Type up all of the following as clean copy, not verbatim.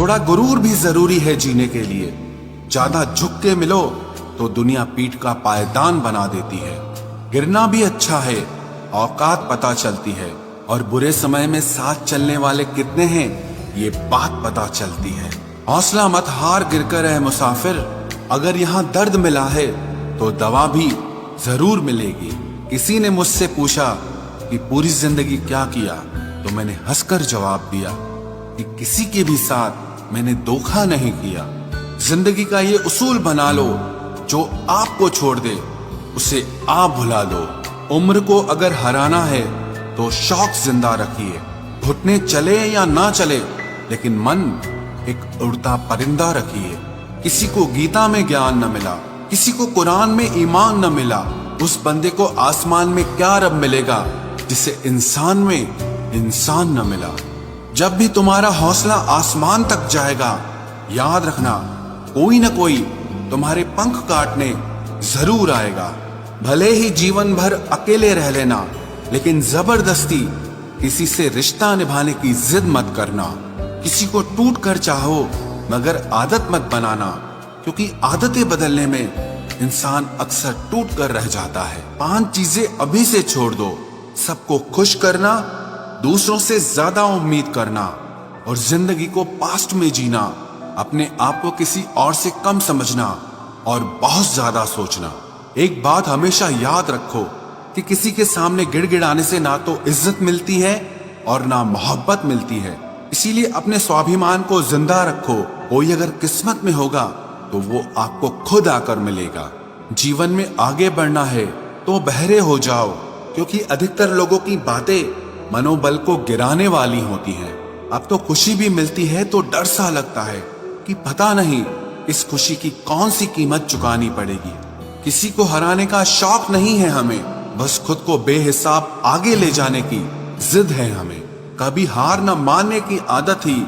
थोड़ा गुरूर भी जरूरी है जीने के लिए। ज्यादा झुक के मिलो तो दुनिया पीठ का पायदान बना देती है। गिरना भी अच्छा है, औकात पता चलती है, और बुरे समय में साथ चलने वाले कितने हैं ये बात पता चलती है। हौसला मत हार, गिरकर है मुसाफिर। अगर यहाँ दर्द मिला है तो दवा भी जरूर मिलेगी। किसी ने मुझसे पूछा कि पूरी जिंदगी क्या किया, तो मैंने हंसकर जवाब दिया कि किसी के भी साथ मैंने धोखा नहीं किया। जिंदगी का ये उसूल बना लो, जो आपको छोड़ दे उसे आप भुला दो। उम्र को अगर हराना है तो शौक जिंदा रखिए। घुटने चले या ना चले, लेकिन मन एक उड़ता परिंदा रखिए। किसी को गीता में ज्ञान न मिला, किसी को कुरान में ईमान न मिला, उस बंदे को आसमान में क्या रब मिलेगा जिसे इंसान में इंसान न मिला। जब भी तुम्हारा हौसला आसमान तक जाएगा, याद रखना कोई न कोई तुम्हारे पंख काटने जरूर आएगा। भले ही जीवन भर अकेले रह लेना, लेकिन जबरदस्ती किसी से रिश्ता निभाने की जिद मत करना। किसी को टूट कर चाहो, मगर आदत मत बनाना, क्योंकि आदतें बदलने में इंसान अक्सर टूट कर रह जाता है। 5 चीजें अभी से छोड़ दो। सबको खुश करना, दूसरों से ज्यादा उम्मीद करना, और जिंदगी को पास्ट में जीना। अपने आप को किसी और से कम समझना और बहुत ज्यादा सोचना। एक बात हमेशा याद रखो कि किसी के सामने गिड़गिड़ाने से ना तो इज्जत मिलती है और ना मोहब्बत मिलती है। इसीलिए अपने स्वाभिमान को जिंदा रखो। कोई अगर किस्मत में होगा तो वो आपको खुद आकर मिलेगा। जीवन में आगे बढ़ना है तो बहरे हो जाओ, क्योंकि अधिकतर लोगों की बातें मनोबल को गिराने वाली होती हैं। अब तो खुशी भी मिलती है तो डर सा लगता है कि पता नहीं इस खुशी की कौन सी कीमत चुकानी पड़ेगी। किसी को हराने का शौक नहीं है हमें, बस खुद को बेहिसाब आगे ले जाने की जिद है हमें। कभी हार न मानने की आदत ही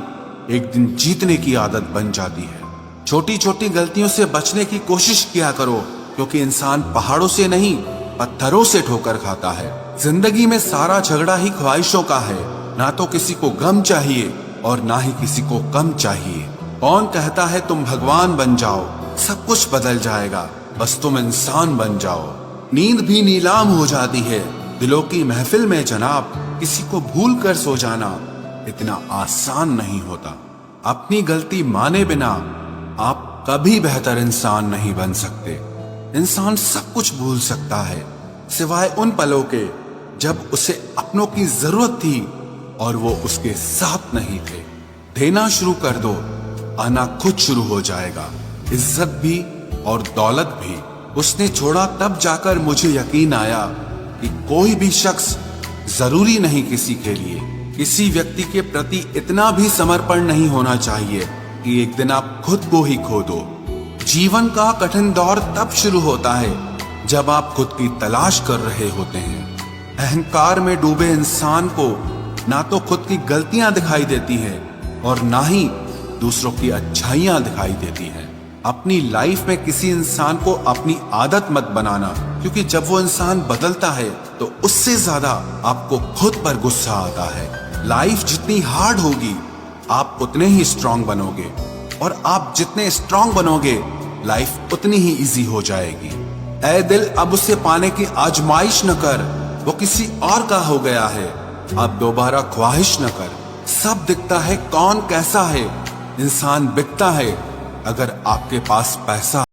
एक दिन जीतने की आदत बन जाती है। छोटी छोटी गलतियों से बचने की कोशिश किया करो, क्योंकि इंसान पहाड़ों से नहीं पत्थरों से ठोकर खाता है। जिंदगी में सारा झगड़ा ही ख्वाहिशों का है। ना तो किसी को गम चाहिए और ना ही किसी को कम चाहिए। कौन कहता है तुम भगवान बन जाओ, सब कुछ बदल जाएगा, बस तुम इंसान बन जाओ। नींद भी नीलाम हो जाती है दिलों की महफिल में जनाब। किसी को भूल कर सो जाना इतना आसान नहीं होता। अपनी गलती माने बिना आप कभी बेहतर इंसान नहीं बन सकते। इंसान सब कुछ भूल सकता है, सिवाय उन पलों के जब उसे अपनों की जरूरत थी और वो उसके साथ नहीं थे। देना शुरू कर दो, आना खुद शुरू हो जाएगा। इज्जत भी और दौलत भी उसने छोड़ा, तब जाकर मुझे यकीन आया कि कोई भी शख्स जरूरी नहीं किसी के लिए। किसी व्यक्ति के प्रति इतना भी समर्पण नहीं होना चाहिए कि एक दिन आप खुद को ही खो दो। जीवन का कठिन दौर तब शुरू होता है जब आप खुद की तलाश कर रहे होते हैं। अहंकार में डूबे इंसान को ना तो खुद की गलतियां दिखाई देती है और ना ही दूसरों की अच्छाइयां दिखाई देती हैं। अपनी लाइफ में किसी इंसान को अपनी आदत मत बनाना, क्योंकि जब वो इंसान बदलता है तो उससे ज्यादा आपको खुद पर गुस्सा आता है। लाइफ जितनी हार्ड होगी आप उतने ही स्ट्रांग बनोगे, और आप जितने स्ट्रांग बनोगे लाइफ उतनी ही इजी हो जाएगी। ऐ दिल अब उसे पाने की आजमाइश न कर, वो किसी और का हो गया है, अब दोबारा ख्वाहिश न कर। सब दिखता है कौन कैसा है, इंसान बिकता है अगर आपके पास पैसा